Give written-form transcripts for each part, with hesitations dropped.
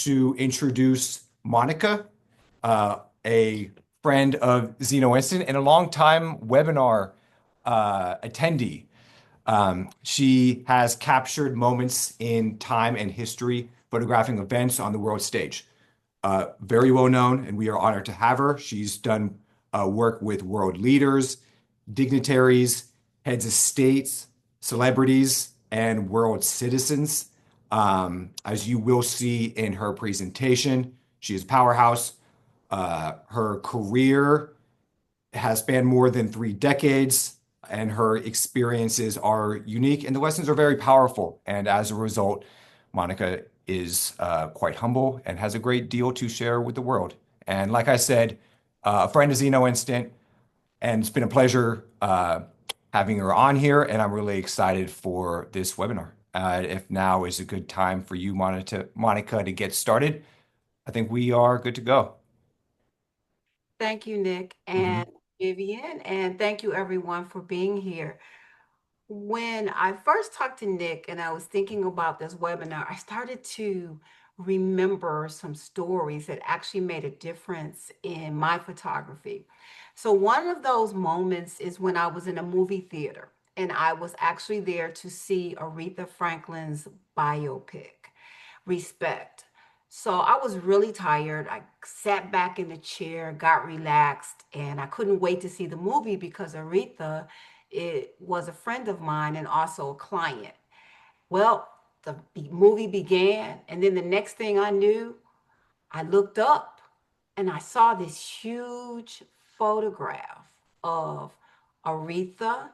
to introduce Monica, a friend of Zno Instant and a longtime webinar attendee. She has captured moments in time and history, photographing events on the world stage. Very well known, and we are honored to have her. She's done work with world leaders, dignitaries, heads of states, celebrities, and world citizens. As you will see in her presentation, she is a powerhouse. Her career has spanned more than 3 decades, and her experiences are unique, and the lessons are very powerful. And as a result, Monica is quite humble and has a great deal to share with the world. And like I said, a friend of Zeno Instant, and it's been a pleasure having her on here, and I'm really excited for this webinar. If now is a good time for you, Monica, to get started, I think we are good to go. Thank you, Nick Mhm. and Vivian, and thank you everyone for being here. When I first talked to Nick and I was thinking about this webinar, I started to remember some stories that actually made a difference in my photography. So, one of those moments is when I was in a movie theater and I was actually there to see Aretha Franklin's biopic, Respect. So I was really tired. I sat back in the chair, got relaxed, and I couldn't wait to see the movie because Aretha, it was a friend of mine and also a client. Well, the movie began, and then the next thing I knew, I looked up and I saw this huge photograph of Aretha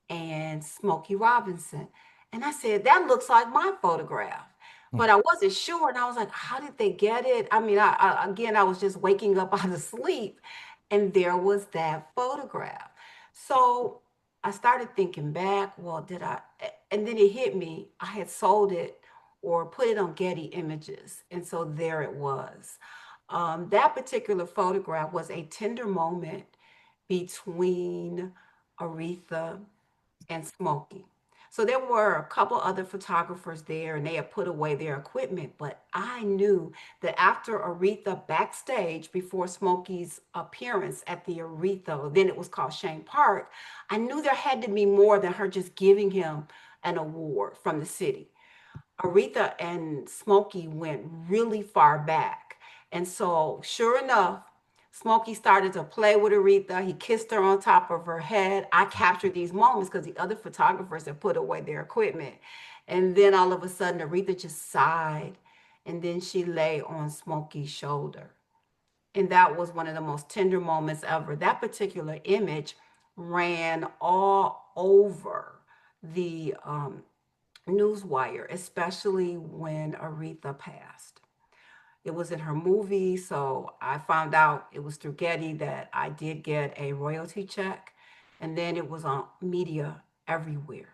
and Smokey Robinson. And I said, that looks like my photograph. But I wasn't sure. And I was like, how did they get it? I mean, again, I was just waking up out of sleep. And there was that photograph. So I started thinking back, well, did I? And then it hit me. I had sold it or put it on Getty Images. And so there it was. That particular photograph was a tender moment between Aretha and Smokey. So there were a couple other photographers there and they had put away their equipment, but I knew that after Aretha backstage before Smokey's appearance at the Aretha, then it was called Shane Park, I knew there had to be more than her just giving him an award from the city. Aretha and Smokey went really far back. And so, sure enough, Smokey started to play with Aretha. He kissed her on top of her head. I captured these moments because the other photographers had put away their equipment. And then all of a sudden, Aretha just sighed. And then she lay on Smokey's shoulder. And that was one of the most tender moments ever. That particular image ran all over the newswire, especially when Aretha passed. It was in her movie, so I found out it was through Getty that I did get a royalty check, and then it was on media everywhere.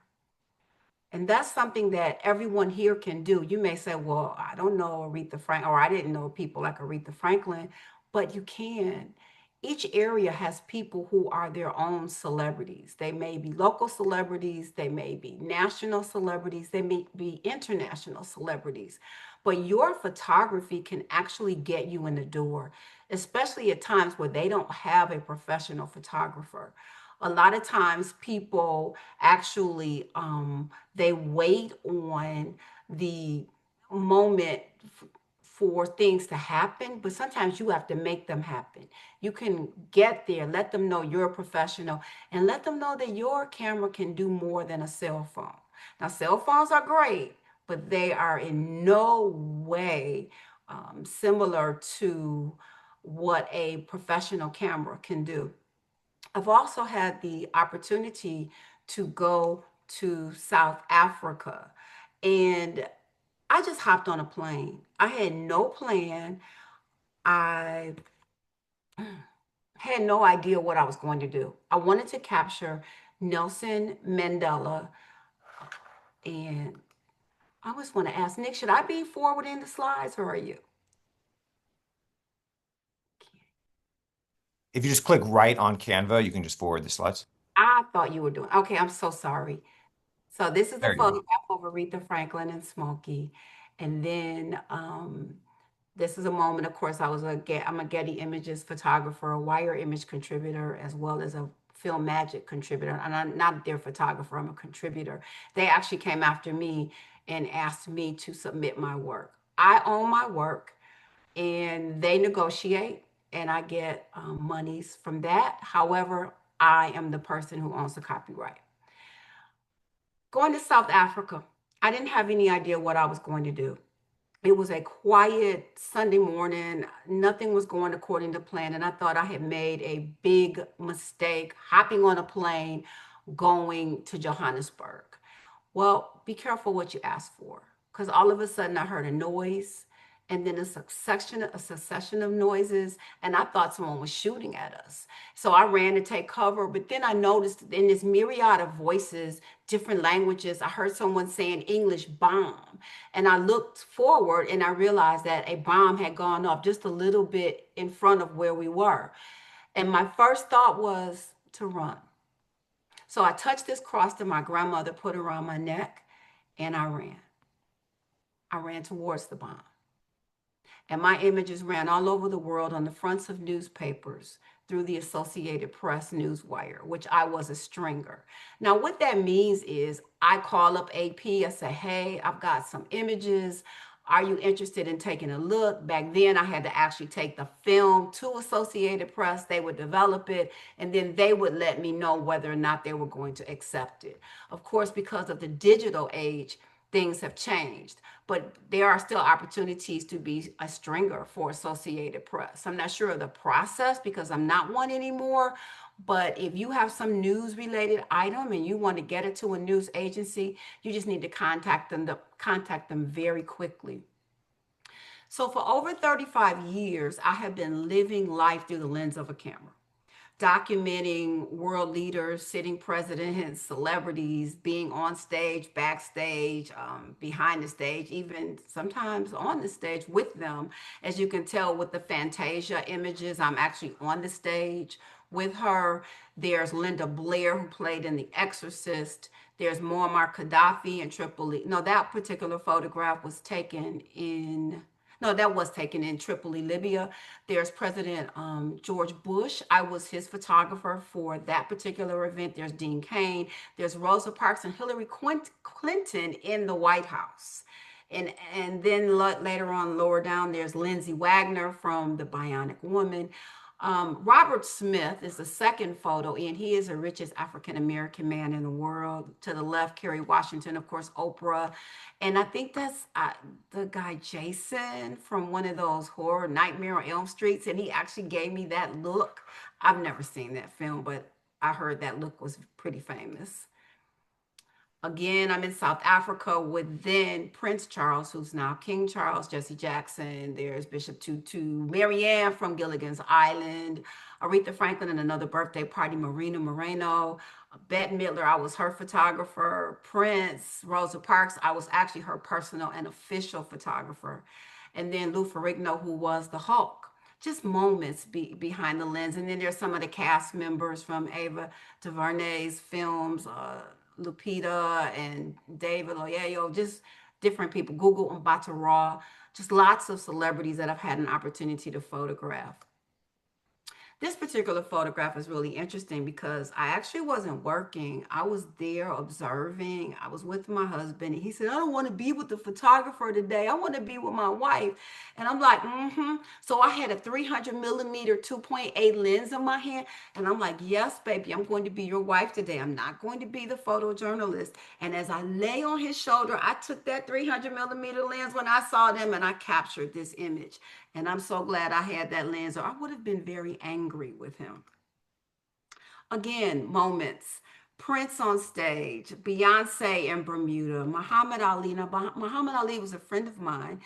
And that's something that everyone here can do. You may say, well, I don't know Aretha Franklin, or I didn't know people like Aretha Franklin, but you can. Each area has people who are their own celebrities. They may be local celebrities, they may be national celebrities, they may be international celebrities. But your photography can actually get you in the door, especially at times where they don't have a professional photographer. A lot of times people actually they wait on the moment for things to happen, but sometimes you have to make them happen. You can get there, let them know you're a professional, and let them know that your camera can do more than a cell phone. Now, cell phones are great, but they are in no way similar to what a professional camera can do. I've also had the opportunity to go to South Africa and I just hopped on a plane. I had no plan. I had no idea what I was going to do. I wanted to capture Nelson Mandela. And I just want to ask Nick, should I be forwarding the slides or are you? If you just click right on Canva, you can just forward the slides. I thought you were doing. Okay, I'm so sorry. So this is a There you go. photograph of Aretha Franklin and Smokey. And then This is a moment, of course, I'm a Getty Images photographer, a Wire Image contributor, as well as a Film Magic contributor. And I'm not their photographer, I'm a contributor. They actually came after me and asked me to submit my work. I own my work and they negotiate and I get monies from that. However, I am the person who owns the copyright. Going to South Africa, I didn't have any idea what I was going to do. It was a quiet Sunday morning. Nothing was going according to plan. And I thought I had made a big mistake hopping on a plane going to Johannesburg. Well, be careful what you ask for, because all of a sudden I heard a noise and then a succession of noises, and I thought someone was shooting at us. So I ran to take cover, but then I noticed in this myriad of voices, different languages, I heard someone saying English bomb. And I looked forward and I realized that a bomb had gone off just a little bit in front of where we were. And my first thought was to run. So I touched this cross that my grandmother put around my neck and I ran. I ran towards the bomb. And my images ran all over the world on the fronts of newspapers through the Associated Press newswire, which I was a stringer. Now, what that means is I call up AP, I say, hey, I've got some images. Are you interested in taking a look? Back then, I had to actually take the film to Associated Press. They would develop it, and then they would let me know whether or not they were going to accept it. Of course, because of the digital age, things have changed, but there are still opportunities to be a stringer for Associated Press. I'm not sure of the process because I'm not one anymore, but if you have some news related item and you want to get it to a news agency, you just need to contact them very quickly. So for over 35 years, I have been living life through the lens of a camera, documenting world leaders, sitting presidents, celebrities, being on stage, backstage, behind the stage, even sometimes on the stage with them. As you can tell with the Fantasia images, I'm actually on the stage with her. There's Linda Blair, who played in The Exorcist. There's Muammar Gaddafi in Tripoli. No, that particular photograph was taken in no, that was taken in Tripoli, Libya. There's President George Bush. I was his photographer for that particular event. There's Dean Cain. There's Rosa Parks and Hillary Clinton in the White House. And then later on, lower down, there's Lindsay Wagner from The Bionic Woman. Robert Smith is the second photo, and he is the richest African American man in the world. To the left, Kerry Washington, of course, Oprah. And I think that's the guy Jason from one of those horror Nightmare on Elm Streets. And he actually gave me that look. I've never seen that film, but I heard that look was pretty famous. Again, I'm in South Africa with then Prince Charles, who's now King Charles, Jesse Jackson. There's Bishop Tutu, Marianne from Gilligan's Island, Aretha Franklin and another birthday party, Marina Moreno, Bette Midler, I was her photographer, Prince, Rosa Parks, I was actually her personal and official photographer. And then Lou Ferrigno, who was the Hulk. Just moments behind the lens. And then there's some of the cast members from Ava DuVernay's films, Lupita and David Oyeyo, just different people, Google Mbatha-Raw, just lots of celebrities that I've had an opportunity to photograph. This particular photograph is really interesting because I actually wasn't working. I was there observing. I was with my husband, and he said, I don't want to be with the photographer today. I want to be with my wife. And I'm like, mm-hmm. So I had a 300 millimeter 2.8 lens in my hand. And I'm like, yes, baby, I'm going to be your wife today. I'm not going to be the photojournalist. And as I lay on his shoulder, I took that 300 millimeter lens when I saw them and I captured this image. And I'm so glad I had that lens, or I would have been very angry with him. Again, moments. Prince on stage, Beyonce in Bermuda, Muhammad Ali. Now, Muhammad Ali was a friend of mine.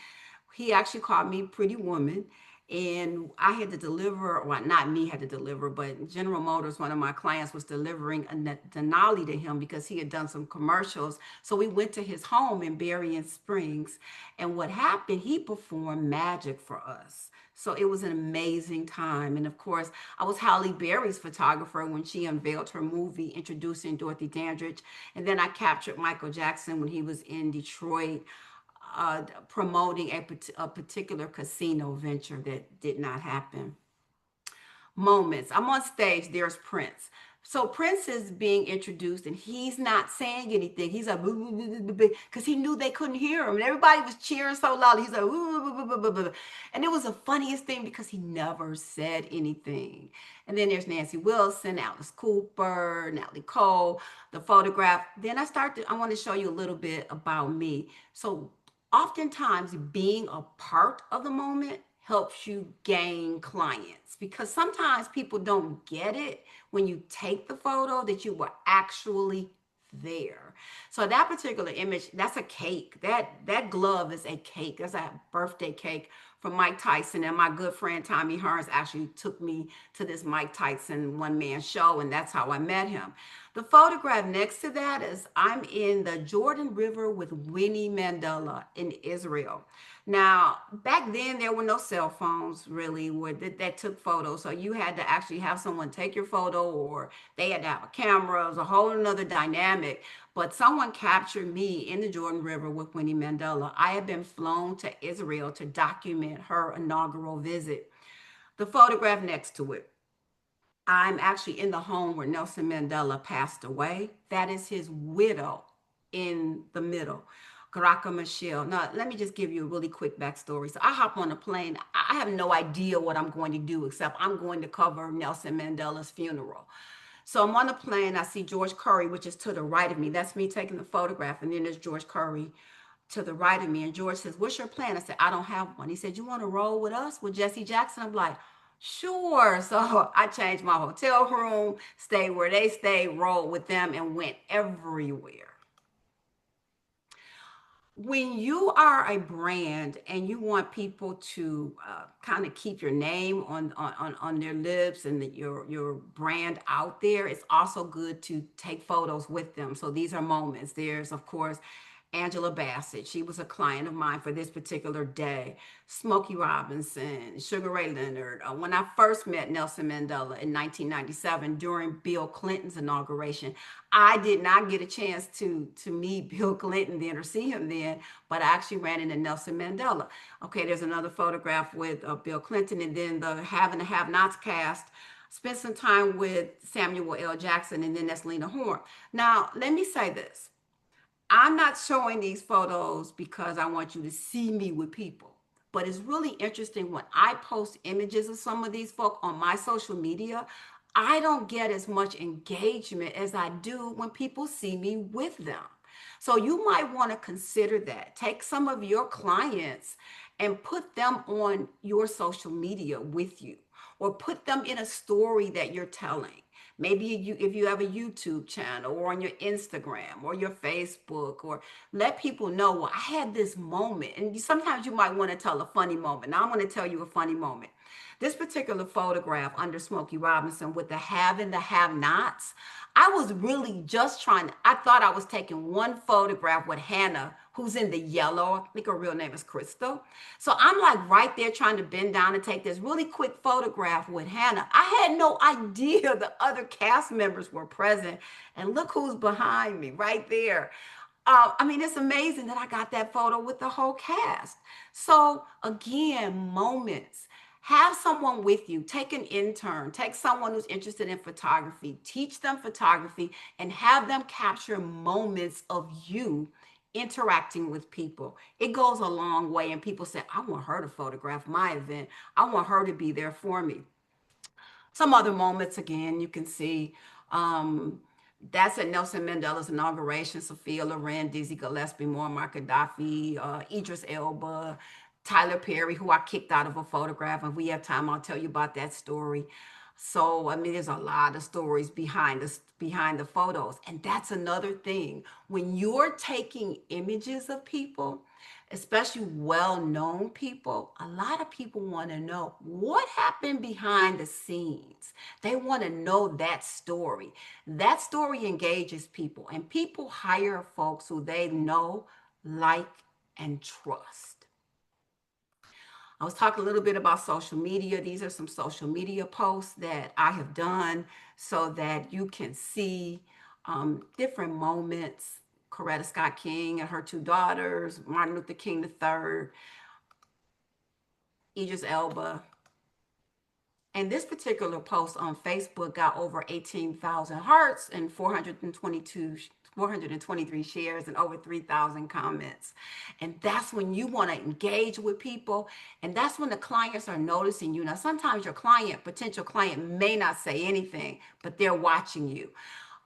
He actually called me Pretty Woman. And I had to deliver, well, not me had to deliver, but General Motors, one of my clients, was delivering a Denali to him because he had done some commercials. So we went to his home in Berrien Springs. And what happened, he performed magic for us. So it was an amazing time. And of course, I was Halle Berry's photographer when she unveiled her movie introducing Dorothy Dandridge. And then I captured Michael Jackson when he was in Detroit. promoting a particular casino venture that did not happen. Moments. I'm on stage. There's Prince. So Prince is being introduced, and he's not saying anything. He's like, because he knew they couldn't hear him, and everybody was cheering so loud. He's like, and it was the funniest thing because he never said anything. And then there's Nancy Wilson, Alice Cooper, Natalie Cole, the photograph. Then I want to show you a little bit about me. So oftentimes being a part of the moment helps you gain clients because sometimes people don't get it when you take the photo that you were actually there. So that particular image, that's a cake. That glove is a cake. That's a birthday cake from Mike Tyson. And my good friend Tommy Hearns actually took me to this Mike Tyson one man show, and that's how I met him. The photograph next to that is I'm in the Jordan River with Winnie Mandela in Israel. Now, back then, there were no cell phones really that took photos. So you had to actually have someone take your photo, or they had to have a camera. It was a whole another dynamic. But someone captured me in the Jordan River with Winnie Mandela. I had been flown to Israel to document her inaugural visit. The photograph next to it, I'm actually in the home where Nelson Mandela passed away. That is his widow in the middle, Karaka Michelle. Now, let me just give you a really quick backstory. So I hop on a plane. I have no idea what I'm going to do except I'm going to cover Nelson Mandela's funeral. So I'm on the plane. I see George Curry, which is to the right of me. That's me taking the photograph. And then there's George Curry to the right of me. And George says, "What's your plan?" I said, "I don't have one." He said, "You want to roll with us with Jesse Jackson?" I'm like, "Sure." So I changed my hotel room, stayed where they stayed, rolled with them, and went everywhere. When you are a brand and you want people to kind of keep your name on their lips and your brand out there, it's also good to take photos with them. So these are moments. There's, of course, Angela Bassett. She was a client of mine for this particular day. Smokey Robinson, Sugar Ray Leonard. When I first met Nelson Mandela in 1997 during Bill Clinton's inauguration, I did not get a chance to meet Bill Clinton then or see him then, but I actually ran into Nelson Mandela. Okay, there's another photograph with Bill Clinton, and then the Have and the Have Nots cast. Spent some time with Samuel L. Jackson, and then that's Lena Horne. Now, let me say this. I'm not showing these photos because I want you to see me with people. But it's really interesting when I post images of some of these folk on my social media, I don't get as much engagement as I do when people see me with them. So you might want to consider that. Take some of your clients and put them on your social media with you, or put them in a story that you're telling. Maybe if you have a YouTube channel, or on your Instagram or your Facebook, or let people know, well, I had this moment. And sometimes you might want to tell a funny moment. Now I'm going to tell you a funny moment. This particular photograph under Smokey Robinson with the have and the have nots, I was really just trying to, I thought I was taking one photograph with Hannah, who's in the yellow. I think her real name is Crystal. So I'm like right there trying to bend down and take this really quick photograph with Hannah. I had no idea the other cast members were present. And look who's behind me right there. I mean, it's amazing that I got that photo with the whole cast. So, again, moments. Have someone with you. Take an intern. Take someone who's interested in photography. Teach them photography and have them capture moments of you interacting with people. It goes a long way. And people say, I want her to photograph my event. I want her to be there for me. Some other moments, again, you can see. Um, that's at Nelson Mandela's inauguration. Sophia Loren, Dizzy Gillespie, Muammar Gaddafi, Idris Elba, Tyler Perry, who I kicked out of a photograph. If we have time, I'll tell you about that story. So, I mean, there's a lot of stories behind the photos. And that's another thing. When you're taking images of people, especially well-known people, a lot of people want to know what happened behind the scenes. They want to know that story. That story engages people, and people hire folks who they know, like, and trust. I was talking a little bit about social media. These are some social media posts that I have done so that you can see different moments. Coretta Scott King and her two daughters, Martin Luther King III, Idris Elba. And this particular post on Facebook got over 18,000 hearts and 423 shares and over 3,000 comments. And that's when you want to engage with people. And that's when the clients are noticing you. Now, sometimes your potential client may not say anything, but they're watching you.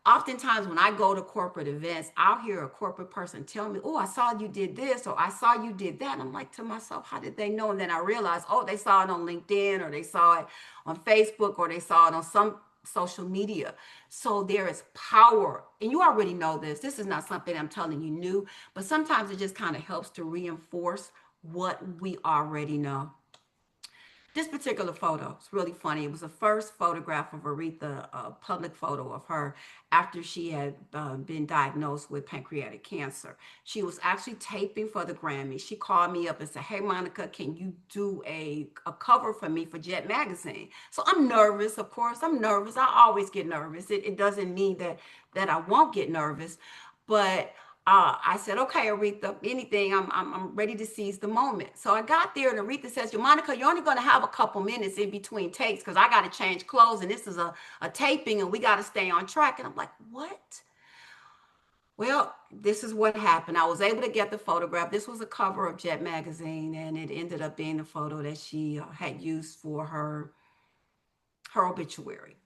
Oftentimes when I go to corporate events, I'll hear a corporate person tell me, "Oh, I saw you did this," or "I saw you did that." And I'm like to myself, how did they know? And then I realize, oh, they saw it on LinkedIn, or they saw it on Facebook, or they saw it on some social media. So there is power. And you already know this. This is not something I'm telling you new, but sometimes it just kind of helps to reinforce what we already know. This particular photo is really funny. It was the first photograph of Aretha, a public photo of her after she had been diagnosed with pancreatic cancer. She was actually taping for the Grammy. She called me up and said, "Hey, Monica, can you do a cover for me for Jet Magazine?" So I'm nervous, of course. I'm nervous. I always get nervous. It doesn't mean that I won't get nervous, but I said, "Okay, Aretha, anything. I'm ready to seize the moment." So I got there, and Aretha says, "Monica, you're only going to have a couple minutes in between takes because I got to change clothes, and this is a taping, and we got to stay on track." And I'm like, "What?" Well, this is what happened. I was able to get the photograph. This was a cover of Jet Magazine, and it ended up being the photo that she had used for her obituary.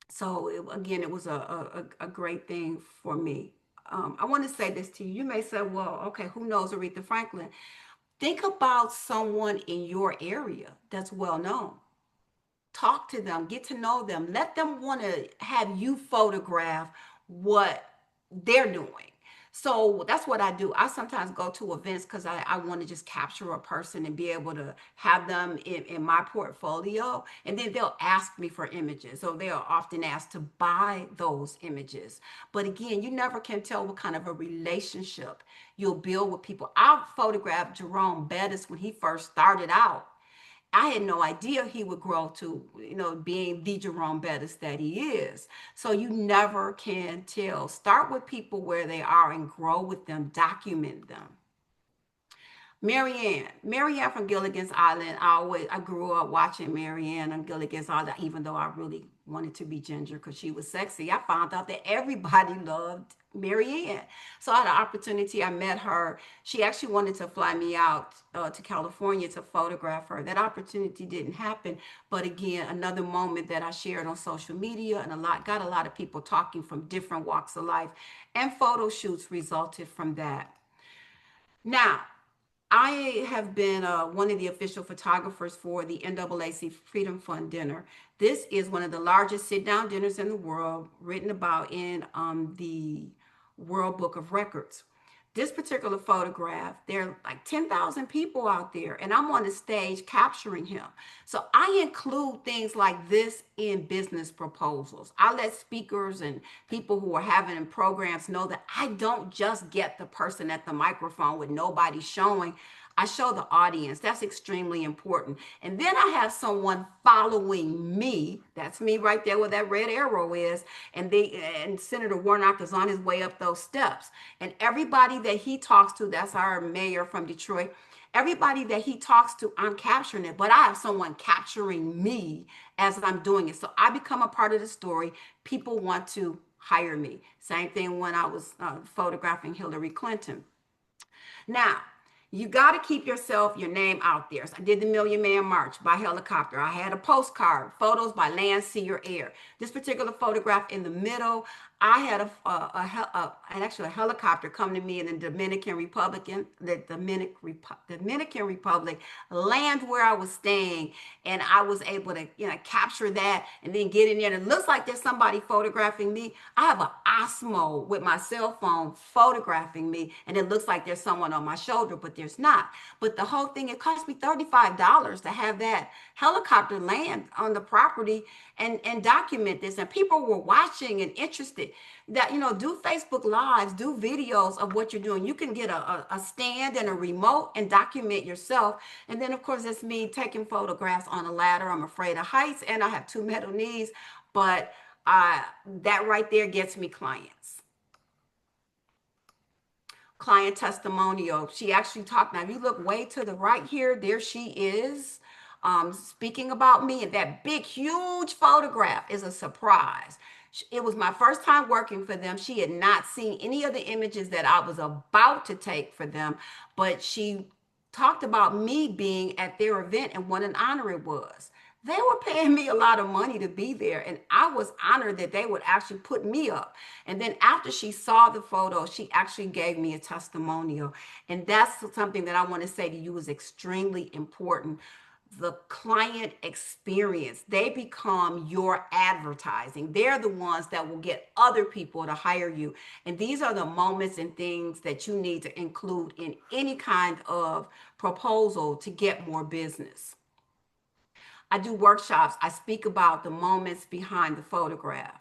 So again, it was a great thing for me. I want to say this to you. You may say, "Well, okay, who knows Aretha Franklin?" Think about someone in your area that's well known. Talk to them, get to know them, let them want to have you photograph what they're doing. So that's what I do. I sometimes go to events because I want to just capture a person and be able to have them in my portfolio. And then they'll ask me for images. So they're often asked to buy those images. But again, you never can tell what kind of a relationship you'll build with people. I photographed Jerome Bettis when he first started out. I had no idea he would grow to, being the Jerome Bettis that he is. So you never can tell. Start with people where they are and grow with them, document them. Marianne from Gilligan's Island. I grew up watching Marianne on Gilligan's Island, even though I really wanted to be Ginger because she was sexy. I found out that everybody loved Marianne. So I had an opportunity. I met her. She actually wanted to fly me out to California to photograph her. That opportunity didn't happen. But again, another moment that I shared on social media, and got a lot of people talking from different walks of life, and photo shoots resulted from that. Now, I have been one of the official photographers for the NAACP Freedom Fund dinner. This is one of the largest sit-down dinners in the world, written about in the World Book of Records. This particular photograph, there are like 10,000 people out there, and I'm on the stage capturing him. So I include things like this in business proposals. I let speakers and people who are having programs know that I don't just get the person at the microphone with nobody showing. I show the audience. That's extremely important. And then I have someone following me. That's me right there where that red arrow is. And Senator Warnock is on his way up those steps. And everybody that he talks to, that's our mayor from Detroit. Everybody that he talks to, I'm capturing it, but I have someone capturing me as I'm doing it. So I become a part of the story. People want to hire me. Same thing when I was photographing Hillary Clinton. Now, you got to keep your name out there. So I did the Million Man March by helicopter. I had a postcard, photos by land, sea, or air. This particular photograph in the middle, I had actually a helicopter come to me in the Dominican Republic, land where I was staying, and I was able to capture that and then get in there. And it looks like there's somebody photographing me. I have an Osmo with my cell phone photographing me, and it looks like there's someone on my shoulder, but there's not. But the whole thing, it cost me $35 to have that helicopter land on the property and document this. And people were watching and interested. That do Facebook lives, do videos of what you're doing. You can get a stand and a remote and document yourself. And then of course it's me taking photographs on a ladder. I'm afraid of heights, and I have two metal knees, but that right there gets me clients. client testimonial. She actually talked. Now, if you look way to the right here, there she is, speaking about me. And that big, huge photograph is a surprise. It was my first time working for them. She had not seen any of the images that I was about to take for them, but she talked about me being at their event and what an honor it was. They were paying me a lot of money to be there, and I was honored that they would actually put me up. And then after she saw the photo, she actually gave me a testimonial. And that's something that I want to say to you is extremely important. The client experience, they become your advertising. They're the ones that will get other people to hire you. And these are the moments and things that you need to include in any kind of proposal to get more business. I do workshops. I speak about the moments behind the photograph.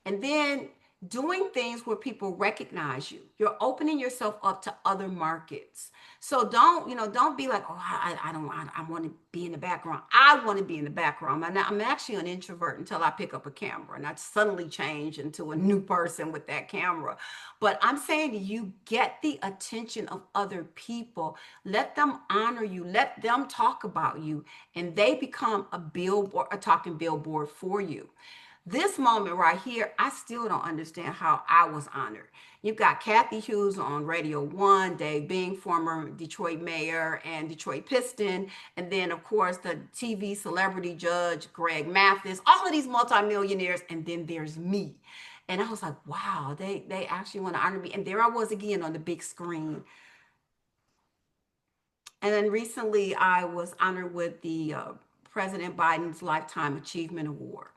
And then doing things where people recognize you. You're opening yourself up to other markets. So don't be like, oh, I don't, I want to be in the background. I want to be in the background. I'm actually an introvert until I pick up a camera and I suddenly change into a new person with that camera. But I'm saying to you, get the attention of other people. Let them honor you. Let them talk about you. And they become a billboard, a talking billboard for you. This moment right here, I still don't understand how I was honored. You've got Kathy Hughes on Radio One, Dave Bing, former Detroit mayor and Detroit Piston, and then of course the TV celebrity judge Greg Mathis, all of these multimillionaires, and then there's me. And I was like, wow, they actually want to honor me. And there I was again on the big screen. And then recently I was honored with the President Biden's Lifetime Achievement Award.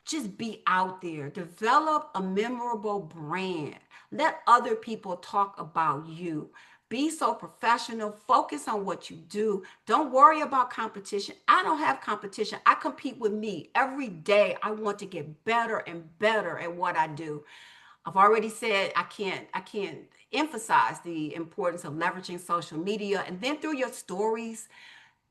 Just be out there, develop a memorable brand, let other people talk about you. Be so professional, focus on what you do. Don't worry about competition. I don't have competition. I compete with me every day. I want to get better and better at what I do. I've already said I can't emphasize the importance of leveraging social media, and then through your stories,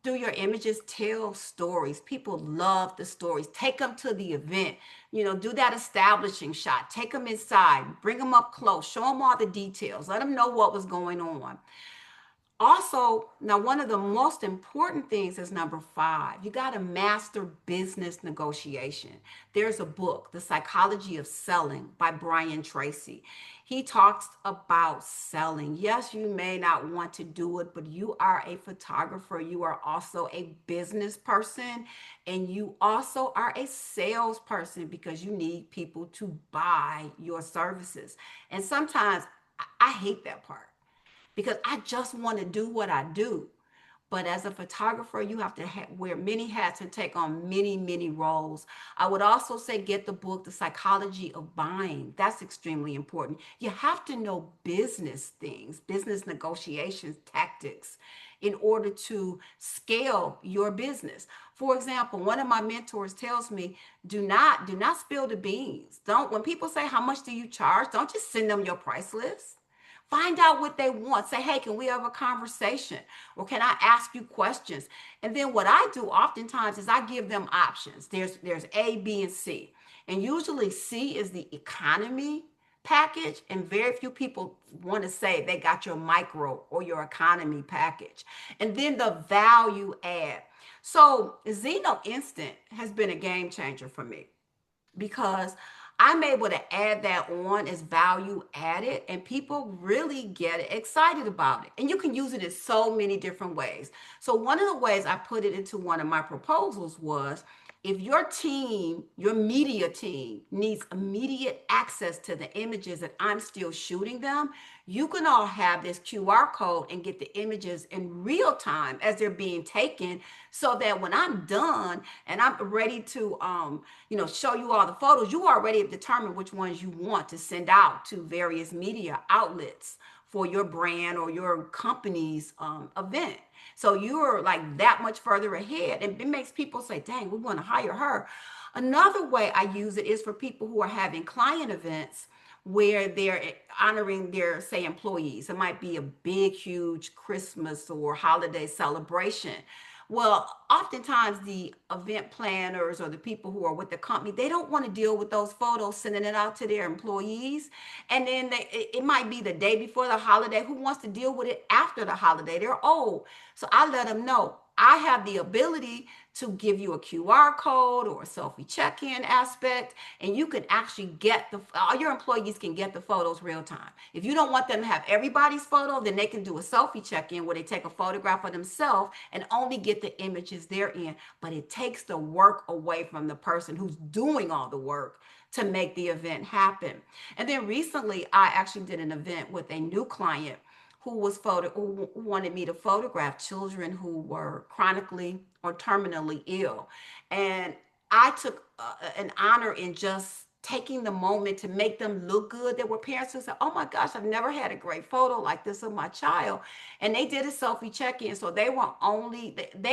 through your images, tell stories. People love the stories. Take them to the event. Do that establishing shot. Take them inside, bring them up close, show them all the details, let them know what was going on. Also, now one of the most important things is number 5. You got to master business negotiation. There's a book, The Psychology of Selling by Brian Tracy. He talks about selling. Yes, you may not want to do it, but you are a photographer. You are also a business person, and you also are a salesperson because you need people to buy your services. And sometimes I hate that part because I just want to do what I do. But as a photographer, you have to wear many hats and take on many, many roles. I would also say get the book, The Psychology of Buying. That's extremely important. You have to know business things, business negotiations, tactics in order to scale your business. For example, one of my mentors tells me, do not spill the beans. Don't When people say how much do you charge, don't just send them your price list. Find out what they want. Say, hey, can we have a conversation? Or can I ask you questions? And then what I do oftentimes is I give them options. There's A, B, and C. And usually C is the economy package, and very few people want to say they got your micro or your economy package. And then the value add. So Zno Instant has been a game changer for me because I'm able to add that on as value added, and people really get excited about it. And you can use it in so many different ways. So, one of the ways I put it into one of my proposals was if your team, your media team, needs immediate access to the images that I'm still shooting them, you can all have this QR code and get the images in real time as they're being taken, so that when I'm done and I'm ready to show you all the photos, you already have determined which ones you want to send out to various media outlets for your brand or your company's event. So you're like that much further ahead, and it makes people say, dang, we want to hire her. Another way I use it is for people who are having client events where they're honoring their, say, employees. It might be a big, huge Christmas or holiday celebration. Well, oftentimes the event planners or the people who are with the company, they don't want to deal with those photos, sending it out to their employees. And then it might be the day before the holiday. Who wants to deal with it after the holiday? They're old. So I let them know I have the ability to give you a QR code or a selfie check-in aspect, and you can actually get all your employees can get the photos real time. If you don't want them to have everybody's photo, then they can do a selfie check-in where they take a photograph of themselves and only get the images they're in. But it takes the work away from the person who's doing all the work to make the event happen. And then recently, I actually did an event with a new client who wanted me to photograph children who were chronically or terminally ill. And I took an honor in just taking the moment to make them look good. There were parents who said, "Oh my gosh, I've never had a great photo like this of my child." And they did a selfie check-in. So they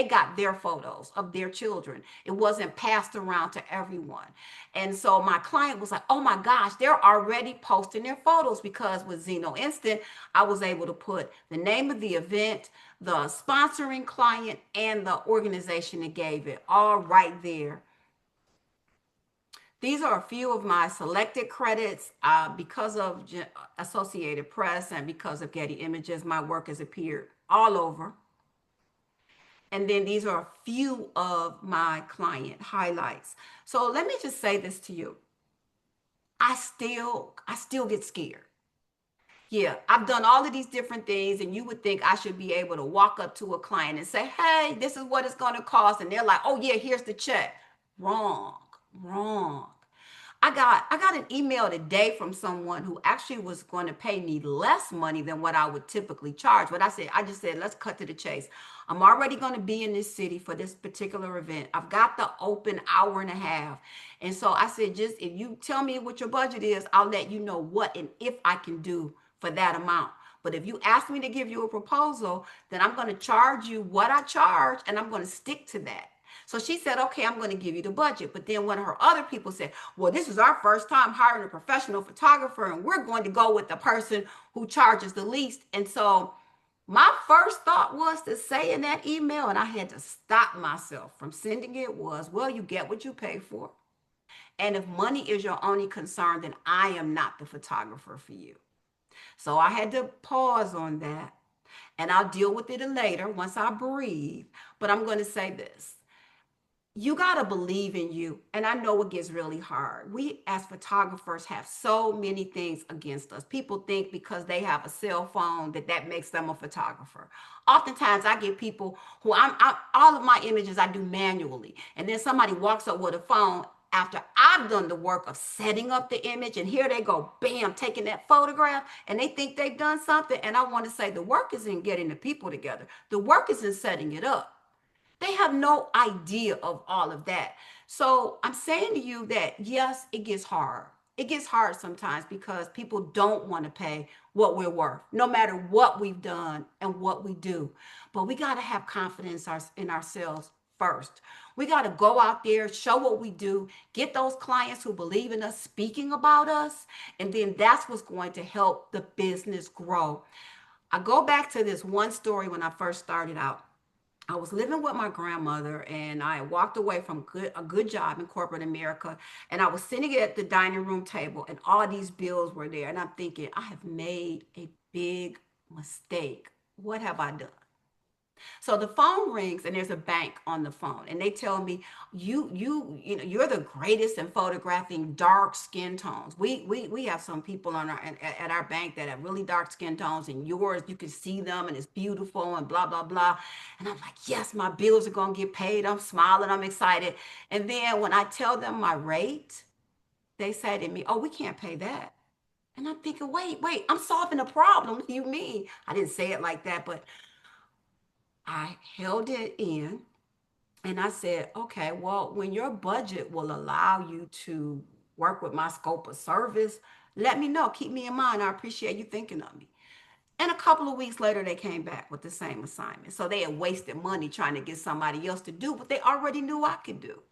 got their photos of their children. It wasn't passed around to everyone. And so my client was like, "Oh my gosh, they're already posting their photos," because with Zno Instant, I was able to put the name of the event, the sponsoring client, and the organization that gave it all right there. These are a few of my selected credits. Because of Associated Press and because of Getty Images, my work has appeared all over. And then these are a few of my client highlights. So let me just say this to you. I still get scared. Yeah, I've done all of these different things, and you would think I should be able to walk up to a client and say, "Hey, this is what it's going to cost." And they're like, "Oh, yeah, here's the check." Wrong, wrong. I got an email today from someone who actually was going to pay me less money than what I would typically charge. But I just said, let's cut to the chase. I'm already going to be in this city for this particular event. I've got the open hour and a half. And so I said, just if you tell me what your budget is, I'll let you know what and if I can do for that amount. But if you ask me to give you a proposal, then I'm going to charge you what I charge and I'm going to stick to that. So she said, "Okay, I'm going to give you the budget." But then one of her other people said, "Well, this is our first time hiring a professional photographer, and we're going to go with the person who charges the least." And so my first thought was to say in that email, and I had to stop myself from sending it, was, "Well, you get what you pay for. And if money is your only concern, then I am not the photographer for you." So I had to pause on that, and I'll deal with it later once I breathe. But I'm going to say this: you got to believe in you. And I know it gets really hard. We as photographers have so many things against us. People think because they have a cell phone that makes them a photographer. Oftentimes I get people who all of my images I do manually. And then somebody walks up with a phone after I've done the work of setting up the image, and here they go, bam, taking that photograph, and they think they've done something. And I want to say the work is in getting the people together. The work is in setting it up. They have no idea of all of that. So I'm saying to you that yes, it gets hard. It gets hard sometimes because people don't want to pay what we're worth, no matter what we've done and what we do. But we got to have confidence in ourselves first. We got to go out there, show what we do, get those clients who believe in us speaking about us, and then that's what's going to help the business grow. I go back to this one story when I first started out. I was living with my grandmother and I walked away from a good job in corporate America, and I was sitting at the dining room table and all these bills were there, and I'm thinking, I have made a big mistake. What have I done? So the phone rings and there's a bank on the phone, and they tell me, you know, you're the greatest in photographing dark skin tones. We have some people on at our bank that have really dark skin tones, and yours, you can see them and it's beautiful and blah blah blah. And I'm like, yes, my bills are gonna get paid. I'm smiling, I'm excited. And then when I tell them my rate, they say to me, "Oh, we can't pay that." And I'm thinking, wait, I'm solving a problem. What do you mean? I didn't say it like that, but I held it in and I said, "Okay, well, when your budget will allow you to work with my scope of service, let me know. Keep me in mind. I appreciate you thinking of me." And a couple of weeks later, they came back with the same assignment. So they had wasted money trying to get somebody else to do what they already knew I could do.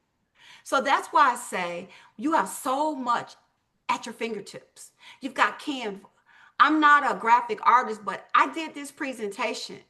So that's why I say you have so much at your fingertips. You've got Canva. I'm not a graphic artist, but I did this presentation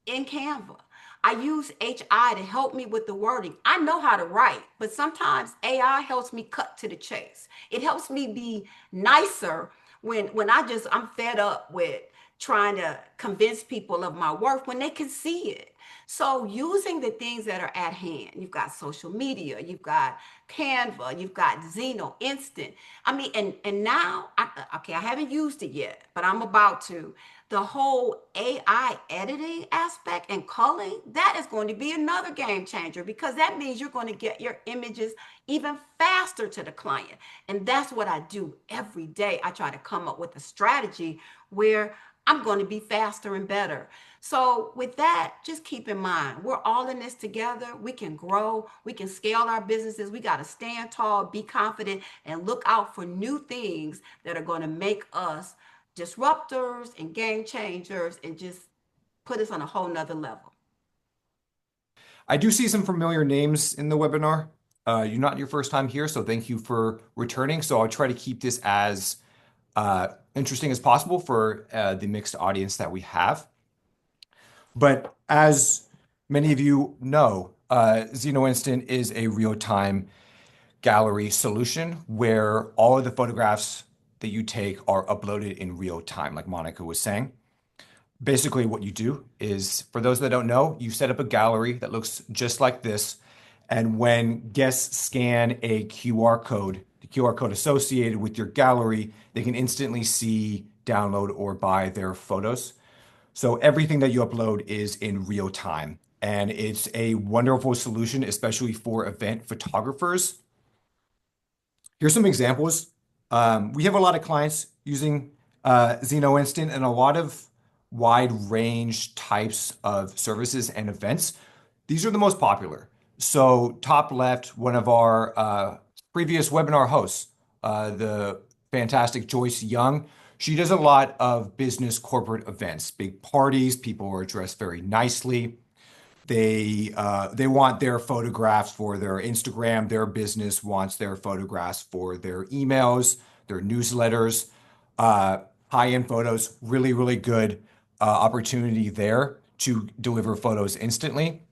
in Canva. I use HI to help me with the wording. I know how to write, but sometimes AI helps me cut to the chase. It helps me be nicer when I'm fed up with trying to convince people of my worth when they can see it. So using the things that are at hand, you've got social media, you've got Canva, you've got Zeno Instant. I mean, and now, okay, I haven't used it yet, but I'm about to. The whole AI editing aspect and culling, that is going to be another game changer because that means you're going to get your images even faster to the client. And that's what I do every day. I try to come up with a strategy where I'm going to be faster and better. So, with that, just keep in mind, we're all in this together. We can grow, we can scale our businesses. We got to stand tall, be confident, and look out for new things that are going to make us disruptors and game changers and just put us on a whole nother level. I do see some familiar names in the webinar. You're not your first time here, so thank you for returning. So I'll try to keep this as interesting as possible for the mixed audience that we have. But as many of you know, Zeno Instant is a real-time gallery solution where all of the photographs that you take are uploaded in real time, like Monica was saying. Basically, what you do is, for those that don't know, you set up a gallery that looks just like this. And when guests scan a QR code, the QR code associated with your gallery, they can instantly see, download, or buy their photos. So everything that you upload is in real time. And it's a wonderful solution, especially for event photographers. Here's some examples. We have a lot of clients using Zeno Instant and a lot of wide range types of services and events. These are the most popular. So top left, one of our previous webinar hosts, the fantastic Joyce Young, she does a lot of business corporate events, big parties. People are dressed very nicely. They want their photographs for their Instagram. Their business wants their photographs for their emails, their newsletters, high-end photos. Really, really good opportunity there to deliver photos instantly.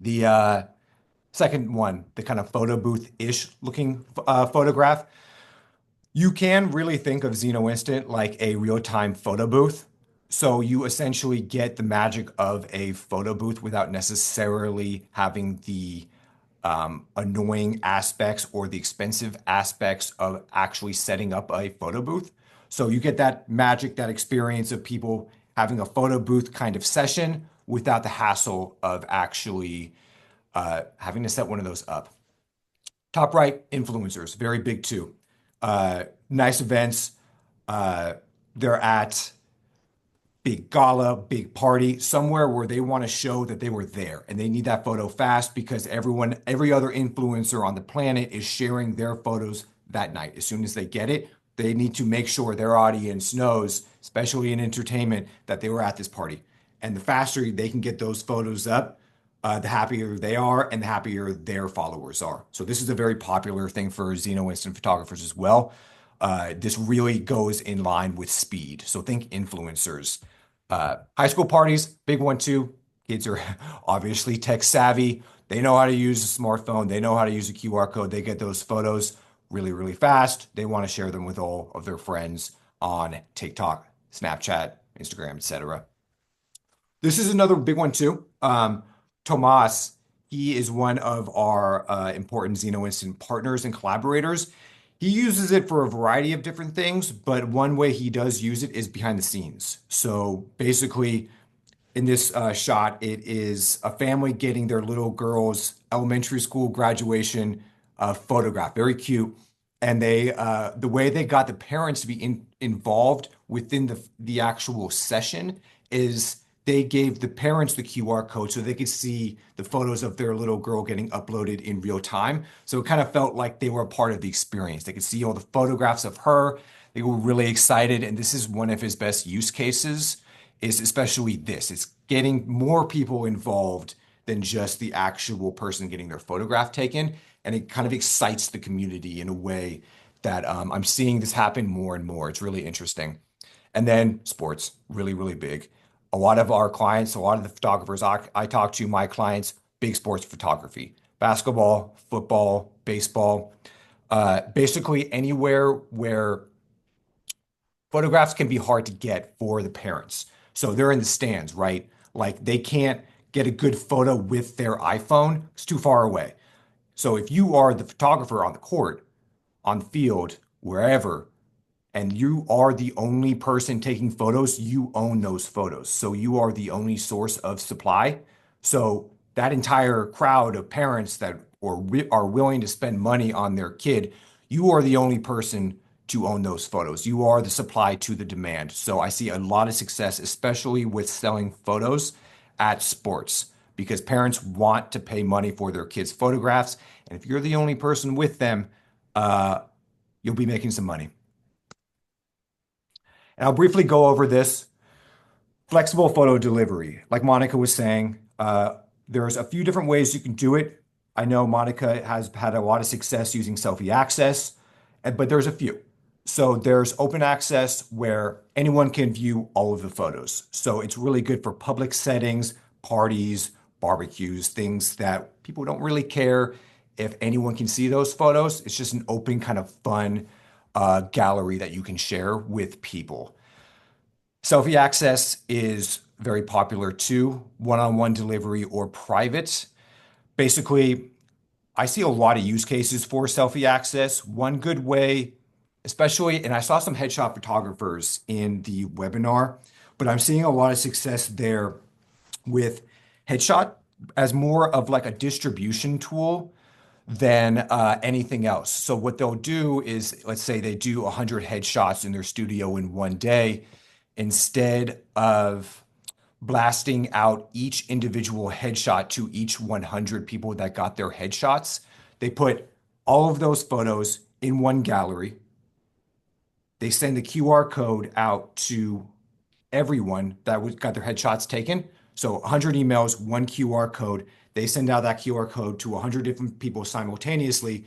The second one, the kind of photo booth-ish looking photograph. You can really think of Zeno Instant like a real-time photo booth. So you essentially get the magic of a photo booth without necessarily having the annoying aspects or the expensive aspects of actually setting up a photo booth. So you get that magic, that experience of people having a photo booth kind of session without the hassle of actually having to set one of those up. Top right, influencers, very big too. Nice events. They're at big gala, big party, somewhere where they want to show that they were there and they need that photo fast because every other influencer on the planet is sharing their photos that night. As soon as they get it, they need to make sure their audience knows, especially in entertainment, that they were at this party. And the faster they can get those photos up, the happier they are and the happier their followers are. So this is a very popular thing for Zeno Instant photographers as well. This really goes in line with speed. So think influencers. High school parties, big one too. Kids are obviously tech savvy. They know how to use a smartphone. They know how to use a QR code. They get those photos really, really fast. They want to share them with all of their friends on TikTok, Snapchat, Instagram, etc. This is another big one too. Tomas, he is one of our important Zeno Instant partners and collaborators. He uses it for a variety of different things, but one way he does use it is behind the scenes. So basically, in this shot, it is a family getting their little girl's elementary school graduation photograph. Very cute. And the way they got the parents to be involved within the actual session is they gave the parents the QR code so they could see the photos of their little girl getting uploaded in real time. So it kind of felt like they were a part of the experience. They could see all the photographs of her. They were really excited. And this is one of his best use cases, is especially this. It's getting more people involved than just the actual person getting their photograph taken. And it kind of excites the community in a way that I'm seeing this happen more and more. It's really interesting. And then sports, really, really big. A lot of our clients, a lot of the photographers I talk to, my clients, big sports photography, basketball, football, baseball, basically anywhere where photographs can be hard to get for the parents. So they're in the stands, right? Like they can't get a good photo with their iPhone. It's too far away. So if you are the photographer on the court, on the field, wherever, and you are the only person taking photos, you own those photos. So you are the only source of supply. So that entire crowd of parents that are willing to spend money on their kid, you are the only person to own those photos. You are the supply to the demand. So I see a lot of success, especially with selling photos at sports, because parents want to pay money for their kids' photographs. And if you're the only person with them, uh, you'll be making some money. And I'll briefly go over this. Flexible photo delivery. Like Monica was saying, there's a few different ways you can do it. I know Monica has had a lot of success using selfie access, but there's a few. So there's open access where anyone can view all of the photos. So it's really good for public settings, parties, barbecues, things that people don't really care if anyone can see those photos. It's just an open kind of fun gallery that you can share with people. Selfie access is very popular too, one-on-one delivery or private. Basically, I see a lot of use cases for selfie access. One good way, especially, and I saw some headshot photographers in the webinar, but I'm seeing a lot of success there with headshot as more of like a distribution tool than anything else. So what they'll do is, let's say they do 100 headshots in their studio in one day, instead of blasting out each individual headshot to each 100 people that got their headshots, they put all of those photos in one gallery. They send the QR code out to everyone that got their headshots taken. So 100 emails, one QR code. They send out that QR code to 100 different people simultaneously.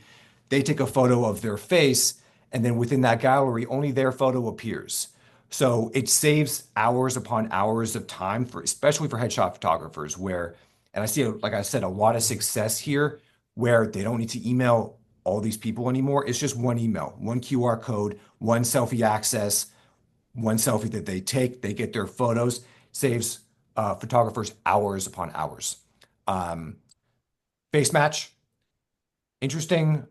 They take a photo of their face, and then within that gallery, only their photo appears. So it saves hours upon hours of time for, especially for headshot photographers, where, and I see, like I said, a lot of success here where they don't need to email all these people anymore. It's just one email, one QR code, one selfie access, one selfie that they take, they get their photos, saves photographers hours upon hours. Face match, interesting,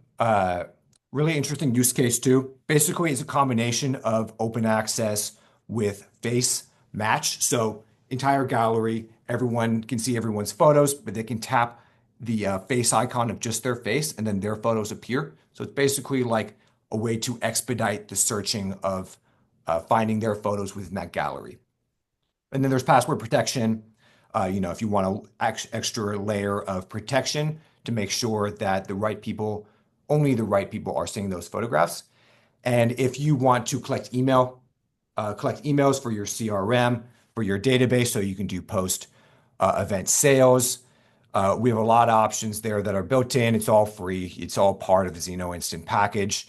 really interesting use case too. Basically, it's a combination of open access with face match. So entire gallery, everyone can see everyone's photos, but they can tap the face icon of just their face and then their photos appear. So it's basically like a way to expedite the searching of finding their photos within that gallery. And then there's password protection. If you want an extra layer of protection to make sure that only the right people are seeing those photographs. And if you want to collect emails for your CRM, for your database, so you can do post event sales. We have a lot of options there that are built in. It's all free. It's all part of the Zno Instant package.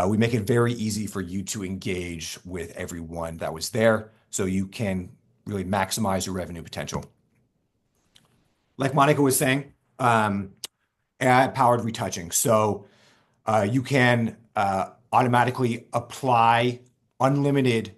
We make it very easy for you to engage with everyone that was there so you can really maximize your revenue potential. Like Monica was saying, AI-powered retouching. So you can automatically apply unlimited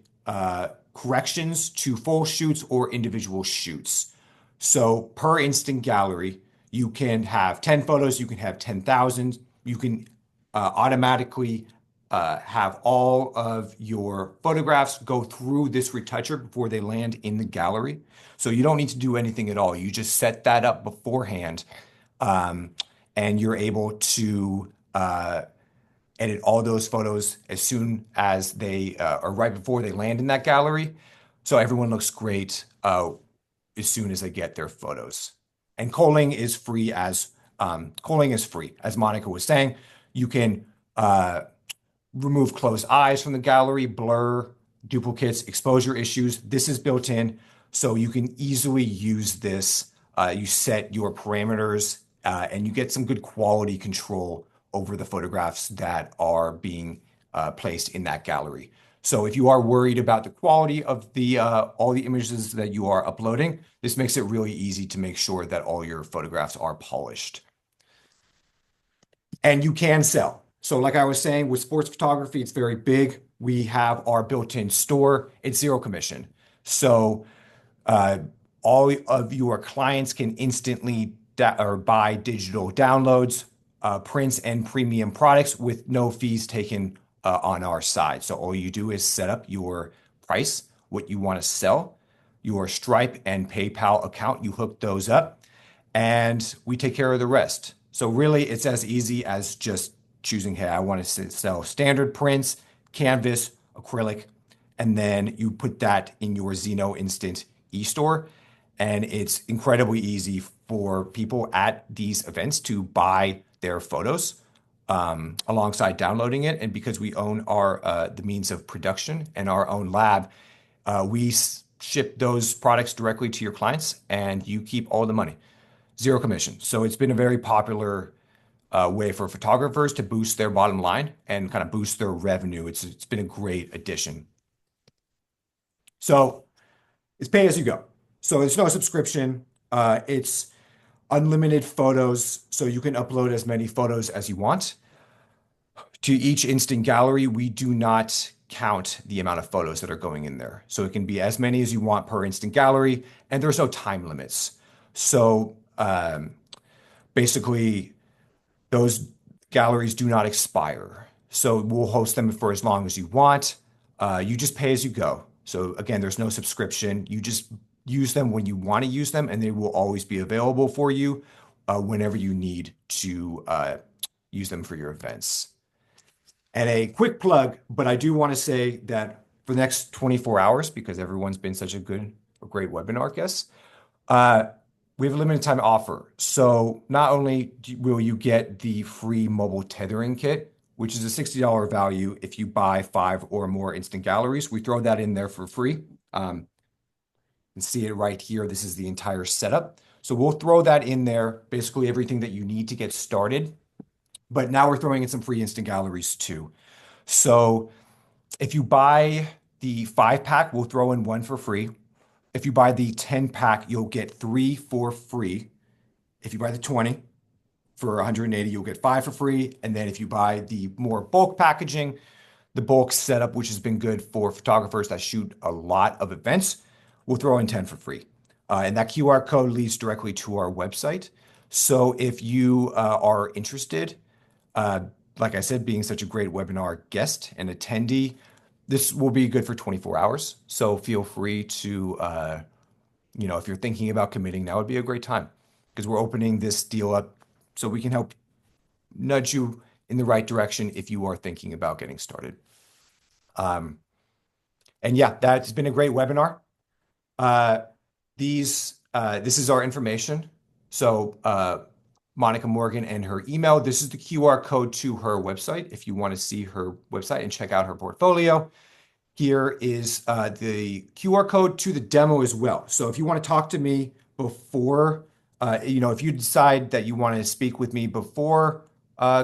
corrections to full shoots or individual shoots. So per instant gallery, you can have 10 photos, you can have 10,000, you can automatically have all of your photographs go through this retoucher before they land in the gallery. So you don't need to do anything at all. You just set that up beforehand, and you're able to edit all those photos as soon as they or right before they land in that gallery. So everyone looks great as soon as they get their photos. And culling is free, as Monica was saying. You can remove closed eyes from the gallery, blur, duplicates, exposure issues. This is built in, so you can easily use this. You set your parameters, and you get some good quality control over the photographs that are being placed in that gallery. So if you are worried about the quality of the all the images that you are uploading, this makes it really easy to make sure that all your photographs are polished. And you can sell. So like I was saying, with sports photography, it's very big. We have our built-in store. It's zero commission. So uh, all of your clients can instantly or buy digital downloads, prints, and premium products with no fees taken on our side. So all you do is set up your price, what you want to sell, your Stripe and PayPal account. You hook those up, and we take care of the rest. So really, it's as easy as just choosing, hey, I want to sell standard prints, canvas, acrylic, and then you put that in your Zno Instant e-store. And it's incredibly easy for people at these events to buy their photos alongside downloading it. And because we own the means of production and our own lab, we ship those products directly to your clients, and you keep all the money, zero commission. So it's been a very popular way for photographers to boost their bottom line and kind of boost their revenue. It's been a great addition. So it's pay as you go. So it's no subscription. It's unlimited photos, so you can upload as many photos as you want. To each instant gallery, we do not count the amount of photos that are going in there. So it can be as many as you want per instant gallery, and there's no time limits. So basically, those galleries do not expire. So we'll host them for as long as you want. You just pay as you go. So again, there's no subscription. You just use them when you want to use them, and they will always be available for you whenever you need to use them for your events. And a quick plug, but I do want to say that for the next 24 hours, because everyone's been such a great webinar guest, we have a limited time offer. So not only will you get the free mobile tethering kit, which is a $60 value if you buy 5 or more instant galleries, we throw that in there for free. You can see it right here. This is the entire setup. So we'll throw that in there, basically everything that you need to get started. But now we're throwing in some free instant galleries too. So if you buy the 5-pack, we'll throw in 1 for free. If you buy the 10-pack, you'll get 3 for free. If you buy the 20 for 180, you'll get 5 for free. And then if you buy the more bulk packaging, the bulk setup, which has been good for photographers that shoot a lot of events, we'll throw in 10 for free. And that QR code leads directly to our website. So if you are interested, like I said, being such a great webinar guest and attendee, this will be good for 24 hours. So feel free to, if you're thinking about committing, now would be a great time, because we're opening this deal up so we can help nudge you in the right direction if you are thinking about getting started. And yeah, that's been a great webinar. This is our information. So Monica Morgan and her email. This is the QR code to her website if you want to see her website and check out her portfolio. Here is the QR code to the demo as well. So if you want to talk to me before, if you decide that you want to speak with me before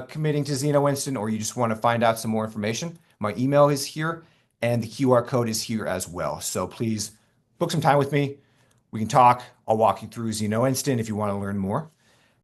committing to Zno Instant, or you just want to find out some more information, my email is here and the QR code is here as well. So please book some time with me. We can talk. I'll walk you through Zno Instant if you want to learn more.